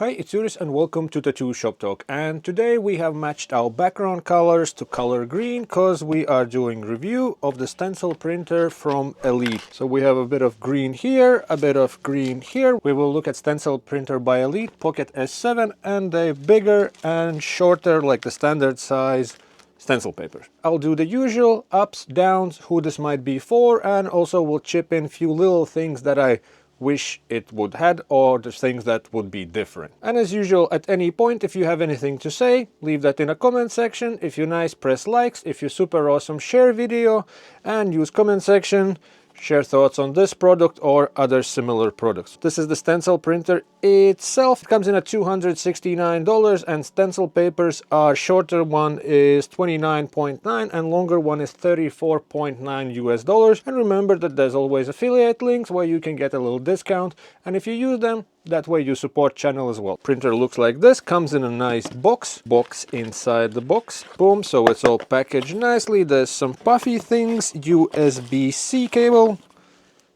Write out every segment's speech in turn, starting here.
Hi, it's Juris and welcome to Tattoo Shop Talk. And today we have matched our background colors to color green because we are doing review of the Stencil printer from Elite. So we have a bit of green here, a bit of green here. We will look at Stencil printer by Elite, Pocket S7, and the bigger and shorter, like the standard size stencil paper. I'll do the usual ups, downs, who this might be for, and also we'll chip in a few little things that I wish it would had, or the things that would be different. And as usual, at any point, if you have anything to say, leave that in a comment section. If you're nice, press likes. If you're super awesome, share video and use comment section. Share thoughts on this product or other similar products. This is the Stencil printer itself. It comes in at $269 and stencil papers are shorter one is $29.9 and longer one is $34.9 US. And remember that there's always affiliate links where you can get a little discount, and if you use them, that way you support channel as well. Printer looks like this, comes in a nice box inside the box. Boom, so it's all packaged nicely. There's some puffy things, USB-C cable,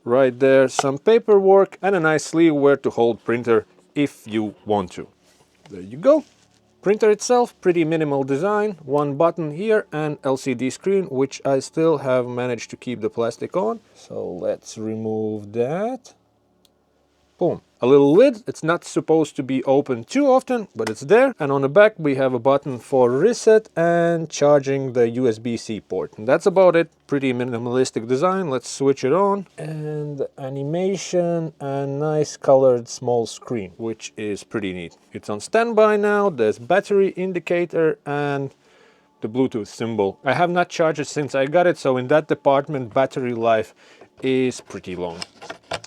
right there, some paperwork, and a nice sleeve where to hold printer if you want to. There you go. Printer itself, pretty minimal design, one button here and LCD screen, which I still have managed to keep the plastic on. So let's remove that. Boom. A little lid, it's not supposed to be open too often, but it's there. And on the back we have a button for reset and charging the USB-C port. And that's about it. Pretty minimalistic design. Let's switch it on. And animation and nice colored small screen, which is pretty neat. It's on standby now. There's battery indicator and the Bluetooth symbol. I have not charged it since I got it, so in that department battery life is pretty long,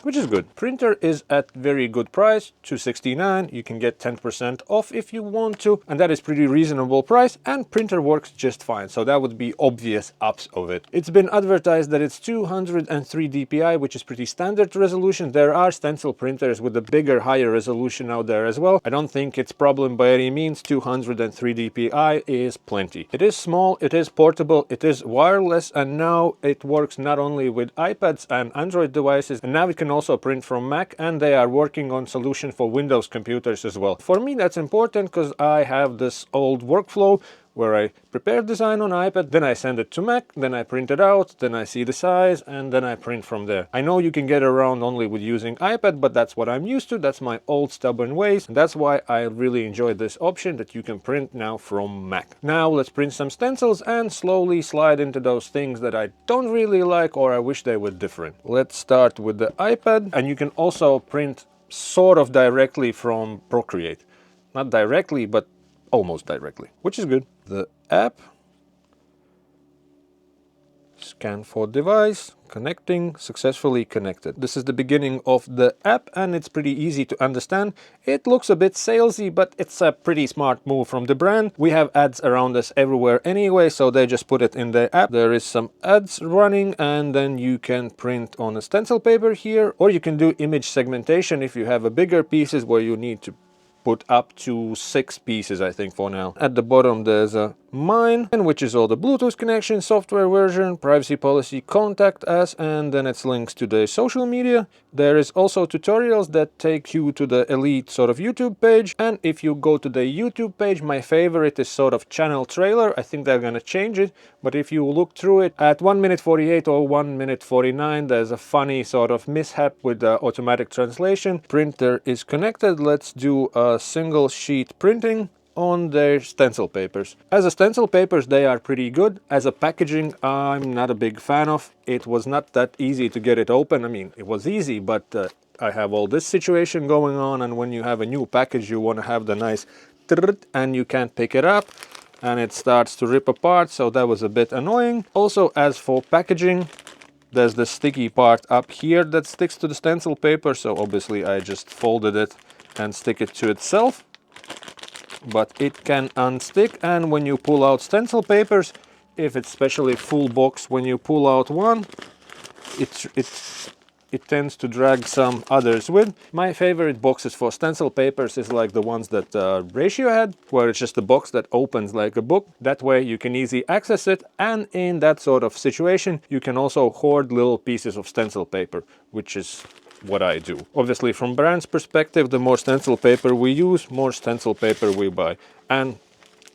which is good. Printer is at very good price, $269. You can get 10% off if you want to, and that is pretty reasonable price, and printer works just fine, so that would be obvious ups of it. It's been advertised that it's 203 dpi, which is pretty standard resolution. There are stencil printers with a bigger, higher resolution out there as well. I don't think it's problem by any means. 203 dpi is plenty. It is small, it is portable, it is wireless, and now it works not only with iPads and Android devices, and now it can also print from Mac, and they are working on solution for Windows computers as well. For me that's important because I have this old workflow where I prepare design on iPad, then I send it to Mac, then I print it out, then I see the size, and then I print from there. I know you can get around only with using iPad, but that's what I'm used to. That's my old stubborn ways, and that's why I really enjoy this option that you can print now from Mac. Now let's print some stencils and slowly slide into those things that I don't really like or I wish they were different. Let's start with the iPad, and you can also print sort of directly from Procreate. Not directly, but almost directly, which is good. The app, scan for device, connecting, successfully connected. This is the beginning of the app and it's pretty easy to understand. It looks a bit salesy, but it's a pretty smart move from the brand. We have ads around us everywhere anyway, so they just put it in the app. There is some ads running, and then you can print on a stencil paper here, or you can do image segmentation if you have a bigger pieces where you need to put up to 6 pieces, I think, for now. At the bottom there's a mine, and which is all the Bluetooth connection, software version, privacy policy, contact us, and then it's links to the social media. There is also tutorials that take you to the Elite sort of YouTube page, and if you go to the YouTube page, my favorite is sort of channel trailer. I think they're gonna change it, but if you look through it at 1 minute 48 or 1 minute 49, there's a funny sort of mishap with the automatic translation. Printer is connected. Let's do a single sheet printing on their stencil papers. As a stencil papers, they are pretty good. As a packaging, I'm not a big fan of. It was not that easy to get it open. I mean, it was easy, but I have all this situation going on, and when you have a new package, you want to have the nice and you can't pick it up, and it starts to rip apart, so that was a bit annoying. Also, as for packaging, there's the sticky part up here that sticks to the stencil paper, so obviously I just folded it and stick it to itself. But it can unstick, and when you pull out stencil papers, if it's especially full box, when you pull out one, it tends to drag some others with. My favorite boxes for stencil papers is like the ones that Ratio had, where it's just a box that opens like a book. That way you can easily access it, and in that sort of situation you can also hoard little pieces of stencil paper, which is what I do. Obviously, from brand's perspective, the more stencil paper we use, more stencil paper we buy. And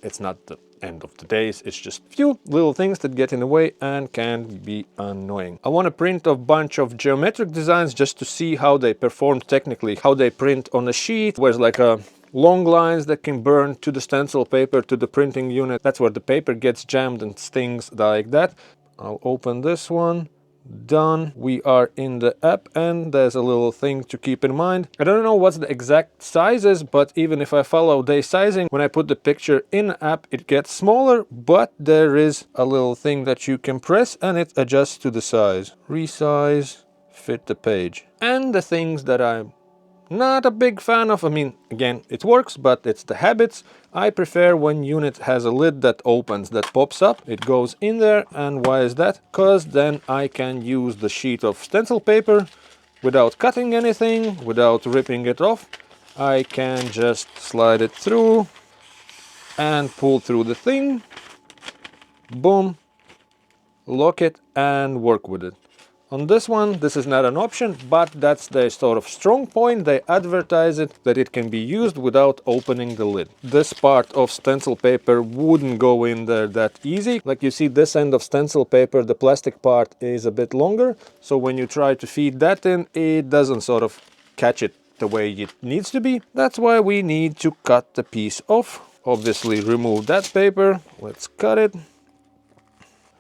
it's not the end of the days, it's just few little things that get in the way and can be annoying. I want to print a bunch of geometric designs just to see how they perform technically, how they print on a sheet, where's like a long lines that can burn to the stencil paper, to the printing unit. That's where the paper gets jammed and stings like that. I'll open this one. Done. We are in the app and there's a little thing to keep in mind. I don't know what's the exact sizes, but even if I follow day sizing, when I put the picture in app, it gets smaller, but there is a little thing that you can press and it adjusts to the size. Resize, fit the page. And the things that I'm not a big fan of, I mean, again, it works, but it's the habits. I prefer when unit has a lid that opens, that pops up. It goes in there, and why is that? Because then I can use the sheet of stencil paper without cutting anything, without ripping it off. I can just slide it through and pull through the thing. Boom, lock it and work with it. On this one, this is not an option, but that's their sort of strong point. They advertise it, that it can be used without opening the lid. This part of stencil paper wouldn't go in there that easy. Like you see, this end of stencil paper, the plastic part is a bit longer. So when you try to feed that in, it doesn't sort of catch it the way it needs to be. That's why we need to cut the piece off. Obviously, remove that paper. Let's cut it.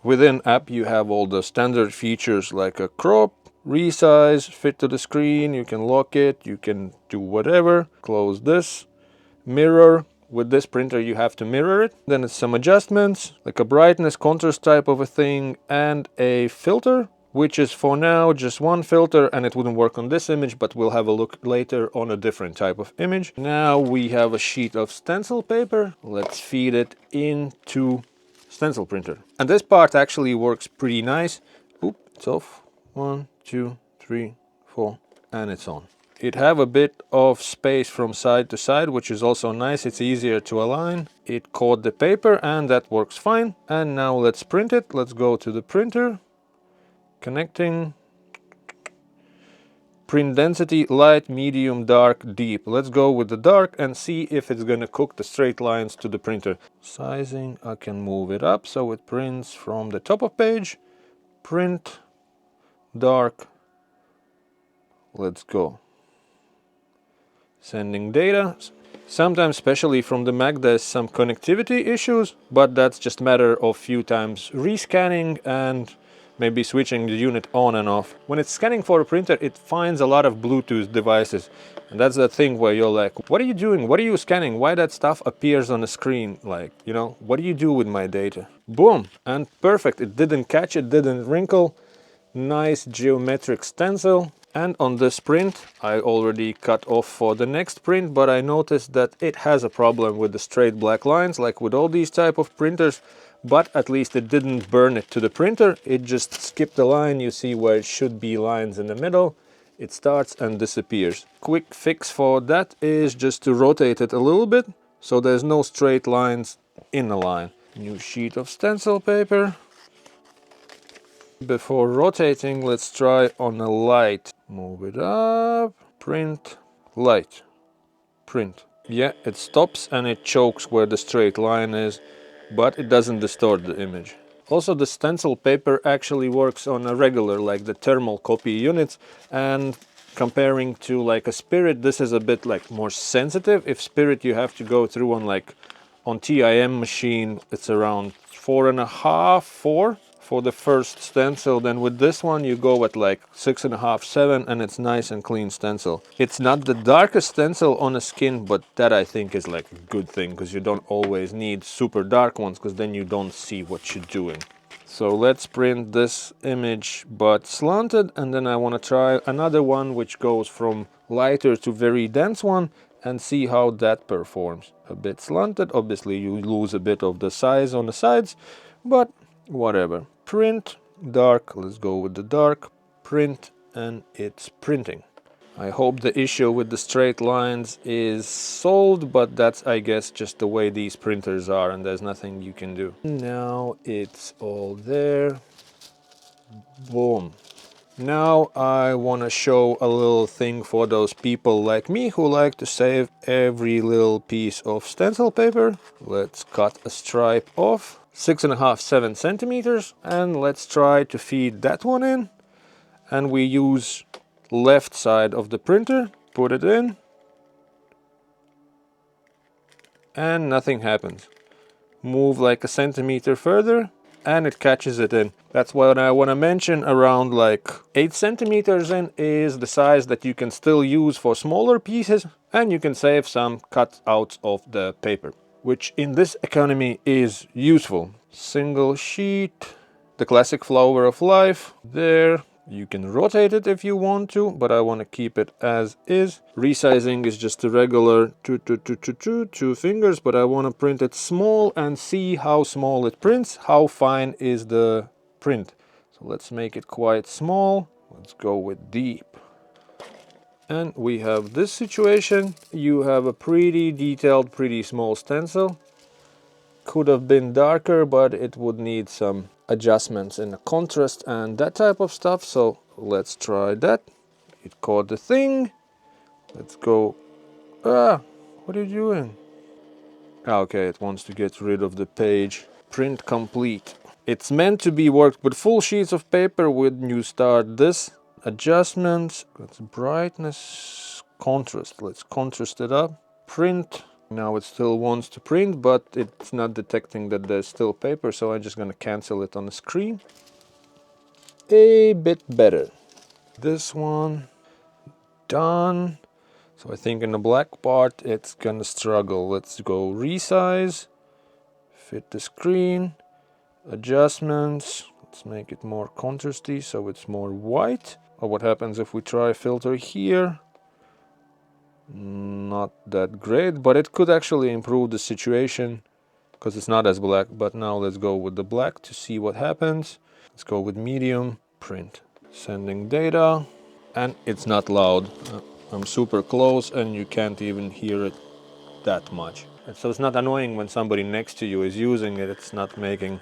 Within app you have all the standard features like a crop, resize, fit to the screen, you can lock it, you can do whatever. Close this. Mirror. With this printer you have to mirror it. Then it's some adjustments, like a brightness, contrast type of a thing, and a filter, which is for now just one filter, and it wouldn't work on this image, but we'll have a look later on a different type of image. Now we have a sheet of stencil paper. Let's feed it into stencil printer. And this part actually works pretty nice. Oop, it's off. 1, 2, 3, 4, and it's on. It have a bit of space from side to side, which is also nice. It's easier to align. It caught the paper and that works fine. And now let's print it. Let's go to the printer. Connecting. Print density, light, medium, dark, deep. Let's go with the dark and see if it's gonna cook the straight lines to the printer. Sizing, I can move it up so it prints from the top of page. Print, dark. Let's go. Sending data. Sometimes, especially from the Mac, there's some connectivity issues, but that's just a matter of few times rescanning and maybe switching the unit on and off. When it's scanning for a printer, it finds a lot of Bluetooth devices. And that's the thing where you're like, what are you doing? What are you scanning? Why that stuff appears on the screen? Like, you know, what do you do with my data? Boom, and perfect. It didn't catch, it didn't wrinkle. Nice geometric stencil. And on this print, I already cut off for the next print, but I noticed that it has a problem with the straight black lines, like with all these type of printers. But at least it didn't burn it to the printer. It just skipped the line. You see where it should be lines in the middle. It starts and disappears. Quick fix for that is just to rotate it a little bit so there's no straight lines in the line. New sheet of stencil paper. Before rotating, let's try on a light. Move it up, print, light, print. Yeah, it stops and it chokes where the straight line is, but it doesn't distort the image. Also, the stencil paper actually works on a regular, like the thermal copy units, and comparing to like a Spirit, this is a bit like more sensitive. If Spirit you have to go through on like on TIM machine, it's around 4.5, 4 for the first stencil. Then with this one you go at like 6.5, 7, and it's nice and clean stencil. It's not the darkest stencil on a skin, but that I think is like a good thing, because you don't always need super dark ones, because then you don't see what you're doing. So let's print this image but slanted, and then I want to try another one which goes from lighter to very dense one and see how that performs. A bit slanted, obviously you lose a bit of the size on the sides, but whatever. Print, dark, let's go with the dark, print, and it's printing. I hope the issue with the straight lines is solved, but that's, I guess, just the way these printers are, and there's nothing you can do. Now it's all there. Boom. Now I want to show a little thing for those people like me who like to save every little piece of stencil paper. Let's cut a stripe off, 6.5, 7 centimeters, and let's try to feed that one in. And we use left side of the printer, put it in, and nothing happens. Move like a centimeter further, and it catches it in. That's what I want to mention. Around like 8 centimeters in is the size that you can still use for smaller pieces, and you can save some cutouts of the paper, which in this economy is useful. Single sheet, the classic flower of life there. You can rotate it if you want to, but I want to keep it as is. Resizing is just a regular two fingers, but I want to print it small and see how small it prints, how fine is the print. So let's make it quite small. Let's go with deep. And we have this situation. You have a pretty detailed, pretty small stencil. Could have been darker, but it would need some adjustments in the contrast and that type of stuff. So let's try that. It caught the thing. Let's go. What are you doing? Okay, it wants to get rid of the page. Print complete. It's meant to be worked with full sheets of paper when you start this. Adjustments. Let's brightness, contrast. Let's contrast it up. Print. Now it still wants to print, but it's not detecting that there's still paper, so I'm just gonna cancel it on the screen. A bit better. This one, done. So I think in the black part it's gonna struggle. Let's go resize, fit the screen, adjustments. Let's make it more contrasty so it's more white. Or what happens if we try filter here? Not that great, but it could actually improve the situation because it's not as black. But now let's go with the black to see what happens. Let's go with medium, print, sending data, and it's not loud. I'm super close and you can't even hear it that much. And so it's not annoying when somebody next to you is using it. It's not making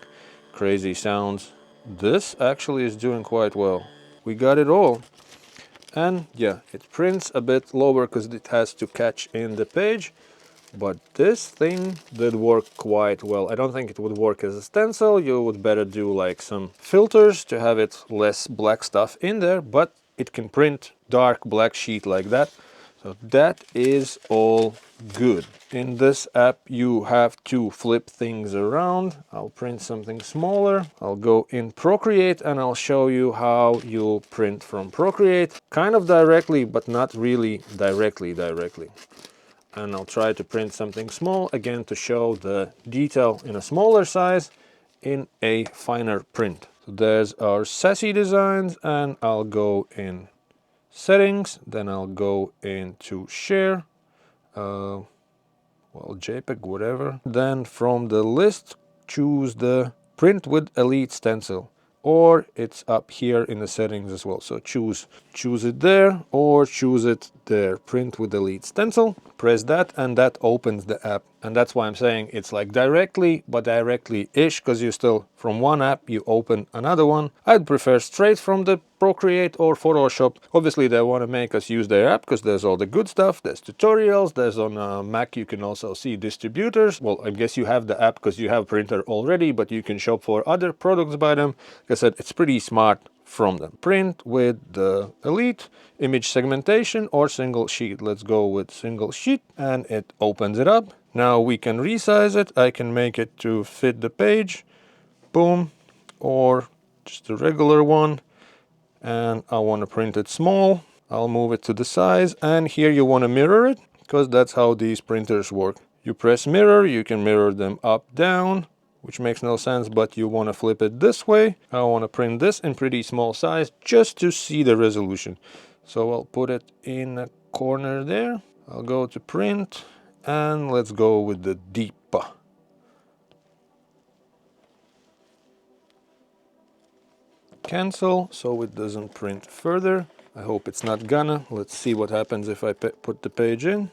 crazy sounds. This actually is doing quite well. We got it all. And yeah, it prints a bit lower because it has to catch in the page, but this thing did work quite well. I don't think it would work as a stencil. You would better do like some filters to have it less black stuff in there, but it can print dark black sheet like that. So that is all good. In this app you have to flip things around. I'll print something smaller. I'll go in Procreate and I'll show you how you'll print from Procreate. Kind of directly, but not really directly. And I'll try to print something small again to show the detail in a smaller size in a finer print. So there's our sassy designs, and I'll go in settings, then I'll go into share, well, JPEG, whatever. Then from the list, choose the print with Elite Stencil, or it's up here in the settings as well. So choose it there or choose it there. Print with Elite Stencil. Press that and that opens the app. And that's why I'm saying it's like directly, but directly-ish, because you still, from one app, you open another one. I'd prefer straight from the Procreate or Photoshop. Obviously, they want to make us use their app because there's all the good stuff. There's tutorials. There's on Mac, you can also see distributors. Well, I guess you have the app because you have printer already, but you can shop for other products by them. Like I said, it's pretty smart from them. Print with the Elite, image segmentation or single sheet. Let's go with single sheet and it opens it up. Now we can resize it. I can make it to fit the page, boom, or just a regular one. And I want to print it small. I'll move it to the size, and here you want to mirror it because that's how these printers work. You press mirror, you can mirror them up, down, which makes no sense, but you want to flip it this way. I want to print this in pretty small size just to see the resolution. So I'll put it in a corner there. I'll go to print and let's go with the deep. Cancel so it doesn't print further. I hope it's not gonna. Let's see what happens if I put the page in.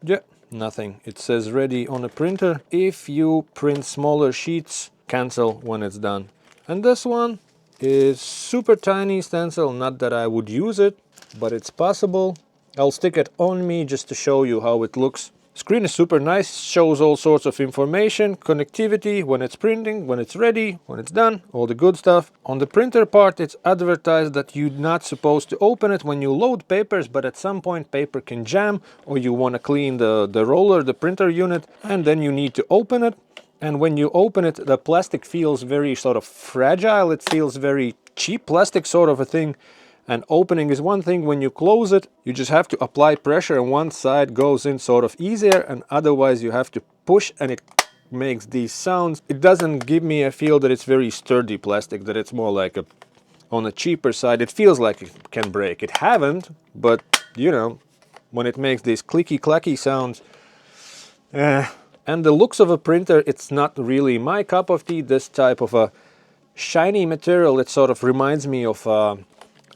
Yeah, nothing. It says ready on the printer. If you print smaller sheets, cancel when it's done. And this one is super tiny stencil, not that I would use it, but it's possible. I'll stick it on me just to show you how it looks. Screen is super nice, shows all sorts of information, connectivity, when it's printing, when it's ready, when it's done, all the good stuff. On the printer part, it's advertised that you're not supposed to open it when you load papers, but at some point paper can jam, or you want to clean the roller, the printer unit, and then you need to open it. And when you open it, the plastic feels very sort of fragile, it feels very cheap plastic sort of a thing. And opening is one thing. When you close it, you just have to apply pressure and one side goes in sort of easier, and otherwise you have to push and it makes these sounds. It doesn't give me a feel that it's very sturdy plastic, that it's more like on the cheaper side. It feels like it can break. It haven't, but you know, when it makes these clicky clacky sounds. And the looks of a printer, it's not really my cup of tea. This type of a shiny material, it sort of reminds me of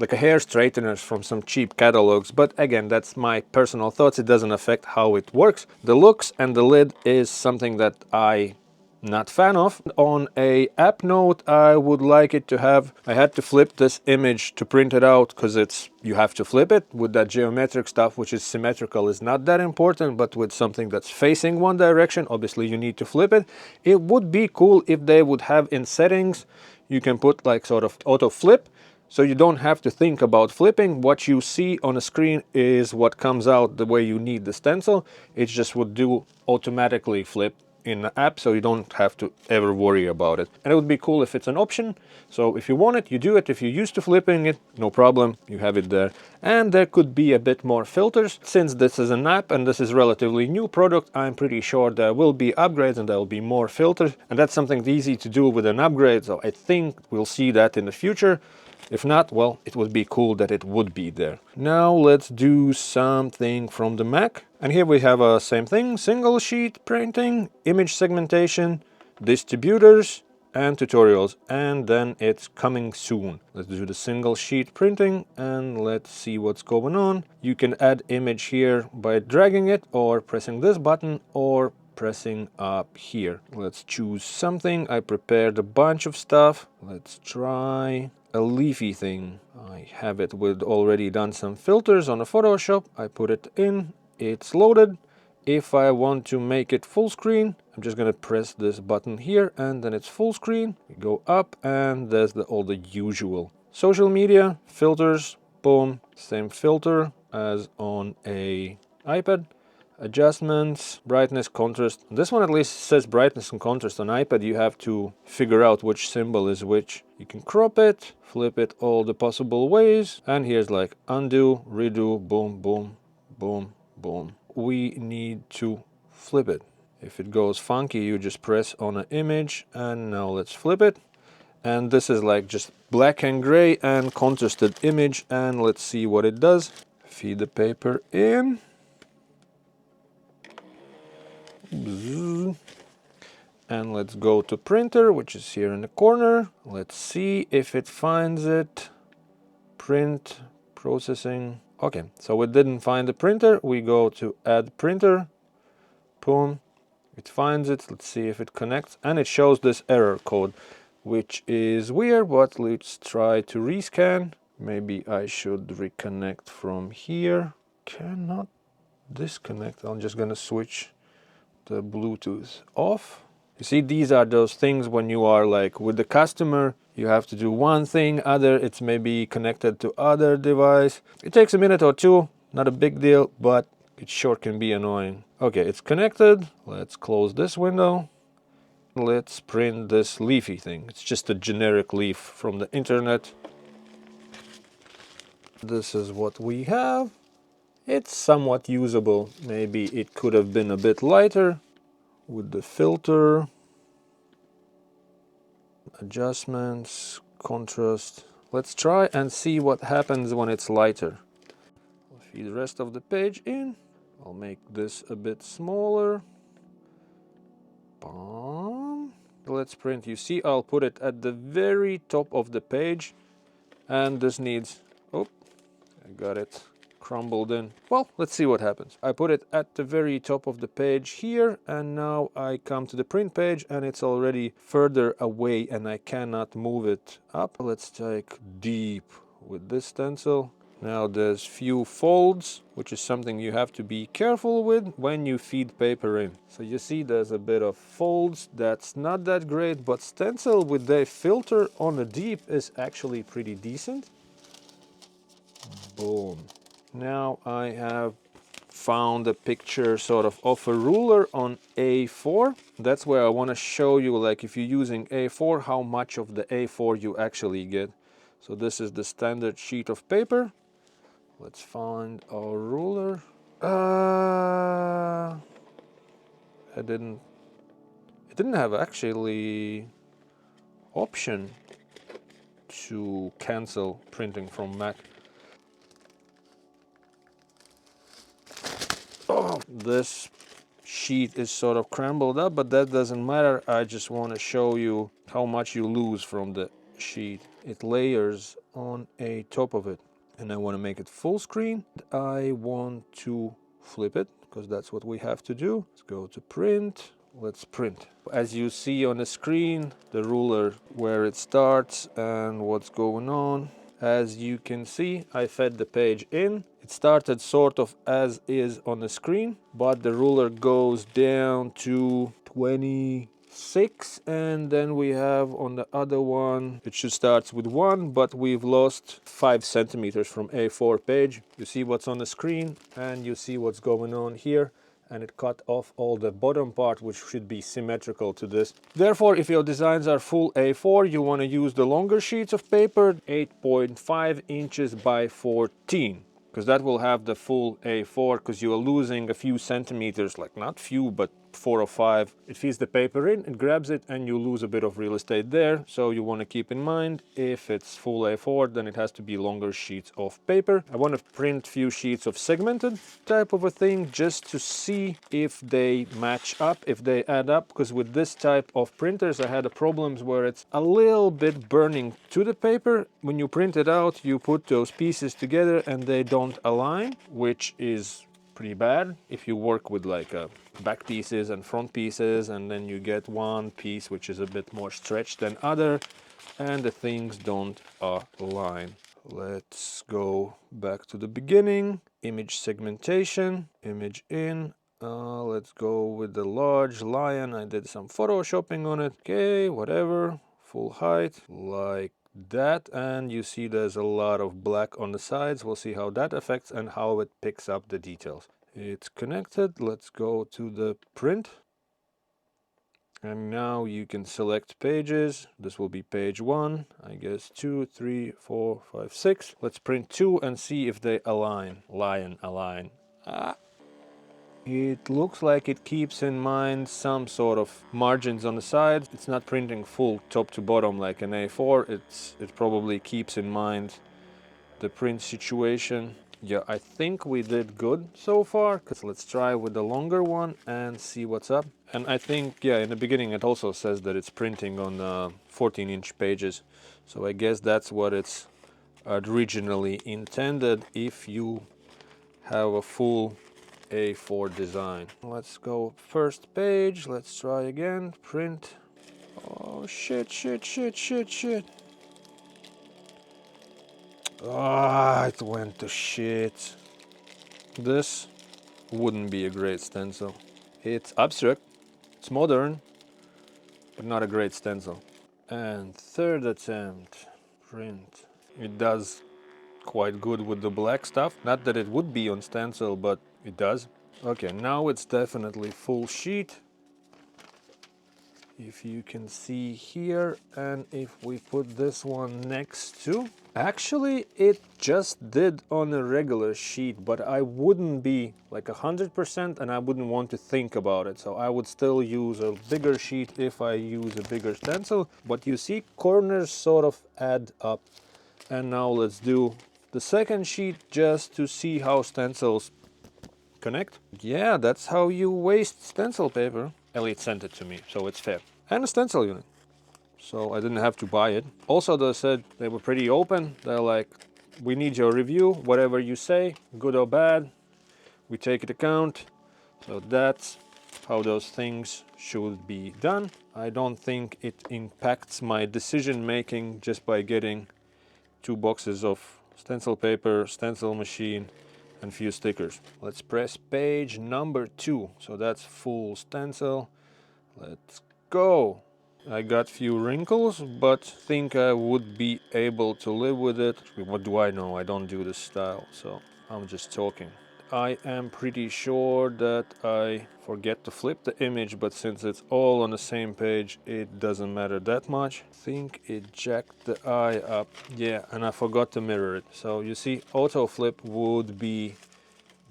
like a hair straighteners from some cheap catalogs, but again, that's my personal thoughts. It doesn't affect how it works. The looks and the lid is something that I'm not fan of. On a app note, I would like it to have, I had to flip this image to print it out because you have to flip it. With that geometric stuff, which is symmetrical, is not that important, but with something that's facing one direction, obviously you need to flip it. It would be cool if they would have in settings, you can put like sort of auto flip. So you don't have to think about flipping. What you see on a screen is what comes out the way you need the stencil. It just would do automatically flip in the app, so you don't have to ever worry about it. And it would be cool if it's an option. So if you want it, you do it. If you're used to flipping it, no problem, you have it there. And there could be a bit more filters. Since this is an app and this is relatively new product, I'm pretty sure there will be upgrades and there will be more filters. And that's something easy to do with an upgrade. So I think we'll see that in the future. If not, well, it would be cool that it would be there. Now let's do something from the Mac. And here we have a same thing, single sheet printing, image segmentation, distributors, and tutorials. And then it's coming soon. Let's do the single sheet printing and let's see what's going on. You can add image here by dragging it or pressing this button or pressing up here. Let's choose something. I prepared a bunch of stuff. Let's try a leafy thing. I have it with already done some filters on a Photoshop. I put it in, it's loaded. If I want to make it full screen, I'm just gonna press this button here and then it's full screen. We go up and there's all the usual. Social media, filters, boom, same filter as on a iPad. Adjustments, brightness, contrast. This one at least says brightness and contrast. On iPad you have to figure out which symbol is which. You can crop it, flip it all the possible ways, and here's like undo, redo, boom, boom, boom, boom. We need to flip it. If it goes funky, you just press on an image, and now let's flip it. And this is like just black and gray and contrasted image, and let's see what it does. Feed the paper in. And let's go to printer, which is here in the corner. Let's see if it finds it. Print, processing. Okay, so it didn't find the printer. We go to add printer. Boom. It finds it. Let's see if it connects. And it shows this error code, which is weird, but let's try to rescan. Maybe I should reconnect from here. Cannot disconnect. I'm just gonna switch the Bluetooth off. You see, these are those things when you are like with the customer, you have to do one thing, other, it's maybe connected to other device. It takes a minute or two, not a big deal, but it sure can be annoying. Okay, it's connected. Let's close this window. Let's print this leafy thing. It's just a generic leaf from the internet. This is what we have. It's somewhat usable. Maybe it could have been a bit lighter with the filter, adjustments, contrast. Let's try and see what happens when it's lighter. I'll feed the rest of the page in. I'll make this a bit smaller. Boom. Let's print. You see, I'll put it at the very top of the page, and this needs, oh, I got it crumbled in. Well, let's see what happens. I put it at the very top of the page here, and now I come to the print page and it's already further away and I cannot move it up. Let's take deep with this stencil. Now there's few folds, which is something you have to be careful with when you feed paper in. So you see there's a bit of folds. That's not that great, but stencil with the filter on the deep is actually pretty decent. Boom. Now I have found a picture sort of a ruler on A4. That's where I want to show you, like if you're using A4, how much of the A4 you actually get. So this is the standard sheet of paper. Let's find our ruler. It didn't have actually option to cancel printing from Mac. Oh, this sheet is sort of crumbled up, but that doesn't matter. I just want to show you how much you lose from the sheet. It layers on a top of it. And I want to make it full screen. I want to flip it because that's what we have to do. Let's go to print. Let's print. As you see on the screen, the ruler where it starts and what's going on. As you can see, I fed the page in. It started sort of as is on the screen, but the ruler goes down to 26, and then we have on the other one, it should start with 1, but we've lost 5 centimeters from A4 page. You see what's on the screen and you see what's going on here, and it cut off all the bottom part, which should be symmetrical to this. Therefore, if your designs are full A4, you want to use the longer sheets of paper, 8.5 inches by 14. Because that will have the full A4, because you are losing a few centimeters, like not few, but 4 or 5. It feeds the paper in, it grabs it, and you lose a bit of real estate there. So you want to keep in mind, if it's full A4, then it has to be longer sheets of paper. I want to print few sheets of segmented type of a thing, just to see if they match up, if they add up, because with this type of printers, I had problems where it's a little bit burning to the paper. When you print it out, you put those pieces together and they don't align, which is pretty bad if you work with like back pieces and front pieces, and then you get one piece which is a bit more stretched than other and the things don't align. Let's go back to the beginning. Image segmentation, image in. Let's go with the large lion. I did some photoshopping on it. Okay, whatever, full height like that, and you see there's a lot of black on the sides. We'll see how that affects and how it picks up the details. It's connected. Let's go to the print, and now you can select pages. This will be page 1, I guess 2, 3, 4, 5, 6. Let's print 2 and see if they align. Lion align. It looks like it keeps in mind some sort of margins on the sides. It's not printing full top to bottom like an A4. It probably keeps in mind the print situation. Yeah, I think we did good so far. Let's try with the longer one and see what's up. And I think, yeah, in the beginning it also says that it's printing on 14-inch pages. So I guess that's what it's originally intended if you have a full A4 design. Let's go first page. Let's try again. Print. Oh, shit. Ah, it went to shit. This wouldn't be a great stencil. It's abstract, it's modern, but not a great stencil. And third attempt, print. It does quite good with the black stuff. Not that it would be on stencil, but it does. Okay, now it's definitely full sheet. If you can see here, and if we put this one next to, actually it just did on a regular sheet, but I wouldn't be like 100% and I wouldn't want to think about it. So I would still use a bigger sheet if I use a bigger stencil. But you see corners sort of add up. And now let's do the second sheet just to see how stencils connect. Yeah, that's how you waste stencil paper. Elliot sent it to me, so it's fair. And a stencil unit, so I didn't have to buy it. Also, they said they were pretty open. They're like, we need your review, whatever you say, good or bad, we take into account. So that's how those things should be done. I don't think it impacts my decision making just by getting 2 boxes of stencil paper, stencil machine, and few stickers. Let's press page number 2. So that's full stencil. Let's go. I got few wrinkles, but think I would be able to live with it. What do I know? I don't do this style, so I'm just talking. I am pretty sure that I forget to flip the image, but since it's all on the same page, it doesn't matter that much. I think it jacked the eye up. Yeah, and I forgot to mirror it. So you see, auto flip would be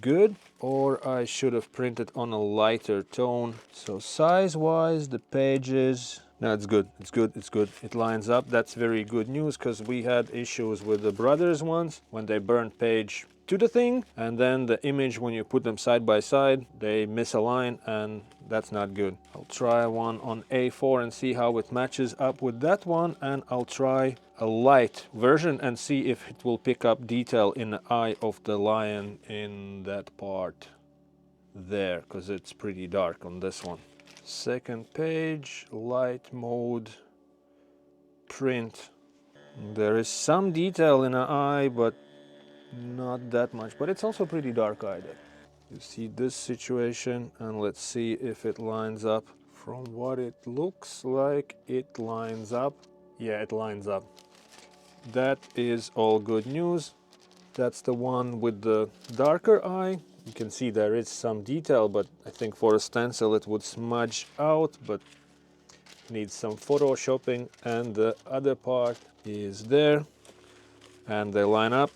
good, or I should have printed on a lighter tone. So size-wise, the pages... No, it's good, it's good, it's good. It lines up. That's very good news, because we had issues with the brothers once when they burned page to the thing, and then the image, when you put them side by side, they misalign, and that's not good. I'll try one on A4 and see how it matches up with that one, and I'll try a light version and see if it will pick up detail in the eye of the lion in that part there, because it's pretty dark on this one. Second page, light mode, print. There is some detail in the eye, but not that much, but it's also pretty dark eyed. You see this situation, and let's see if it lines up. From what it looks like, it lines up. Yeah, it lines up. That is all good news. That's the one with the darker eye. You can see there is some detail, but I think for a stencil it would smudge out, but needs some photoshopping. And the other part is there, and they line up.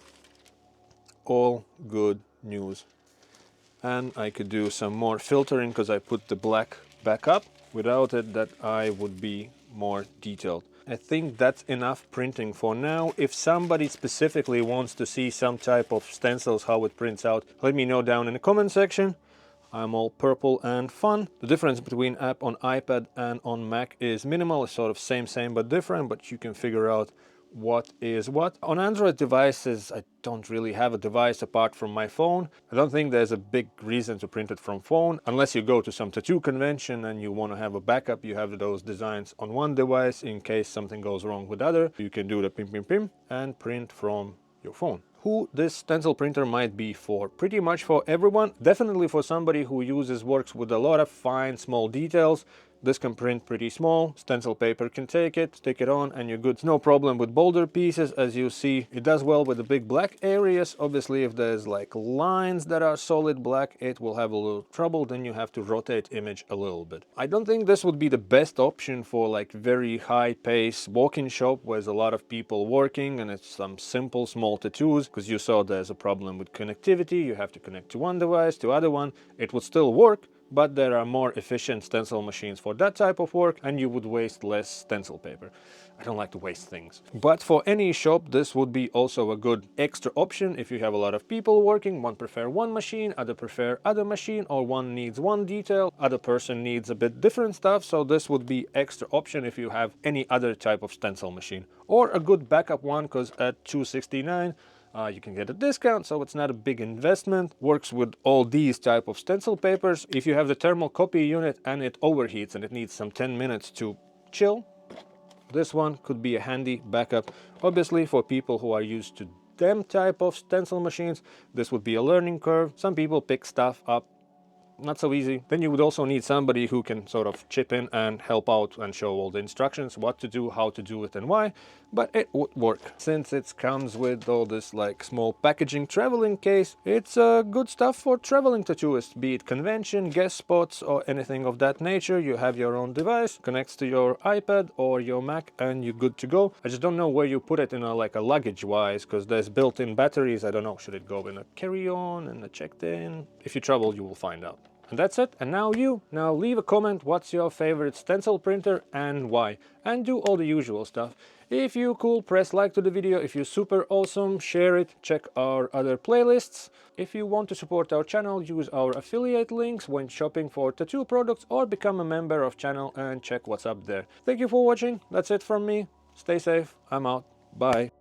All good news. And I could do some more filtering because I put the black back up. Without it, that eye would be more detailed. I think that's enough printing for now. If somebody specifically wants to see some type of stencils, how it prints out, let me know down in the comment section. I'm all purple and fun. The difference between app on iPad and on Mac is minimal. It's sort of same but different, but you can figure out what is what. On Android devices, I don't really have a device apart from my phone. I don't think there's a big reason to print it from phone, unless you go to some tattoo convention and you want to have a backup. You have those designs on one device in case something goes wrong with other. You can do the pim and print from your phone. Who this stencil printer might be for? Pretty much for everyone. Definitely for somebody who works with a lot of fine small details. This can print pretty small. Stencil paper can take it, stick it on, and you're good. No problem with bolder pieces. As you see, it does well with the big black areas. Obviously, if there's like lines that are solid black, it will have a little trouble. Then you have to rotate image a little bit. I don't think this would be the best option for like very high pace walk-in shop where there's a lot of people working and it's some simple small tattoos, because you saw there's a problem with connectivity. You have to connect to one device to other one. It would still work, but there are more efficient stencil machines for that type of work, and you would waste less stencil paper. I don't like to waste things. But for any shop, this would be also a good extra option if you have a lot of people working. One prefer one machine, other prefer other machine, or one needs one detail, other person needs a bit different stuff. So this would be extra option if you have any other type of stencil machine. Or a good backup one, because at $269, you can get a discount, so it's not a big investment. Works with all these type of stencil papers. If you have the thermal copy unit and it overheats and it needs some 10 minutes to chill, this one could be a handy backup. Obviously, for people who are used to them type of stencil machines, this would be a learning curve. Some people pick stuff up not so easy. Then you would also need somebody who can sort of chip in and help out and show all the instructions, what to do, how to do it, and why, but it would work. Since it comes with all this like small packaging traveling case, it's good stuff for traveling tattooists, be it convention, guest spots, or anything of that nature. You have your own device, connects to your iPad or your Mac, and you're good to go. I just don't know where you put it in a like a luggage wise, because there's built-in batteries. I don't know, should it go in a carry-on and a checked in? If you travel, you will find out. And that's it. And now leave a comment what's your favorite stencil printer and why. And do all the usual stuff. If you're cool, press like to the video. If you're super awesome, share it. Check our other playlists. If you want to support our channel, use our affiliate links when shopping for tattoo products, or become a member of channel and check what's up there. Thank you for watching. That's it from me. Stay safe. I'm out. Bye.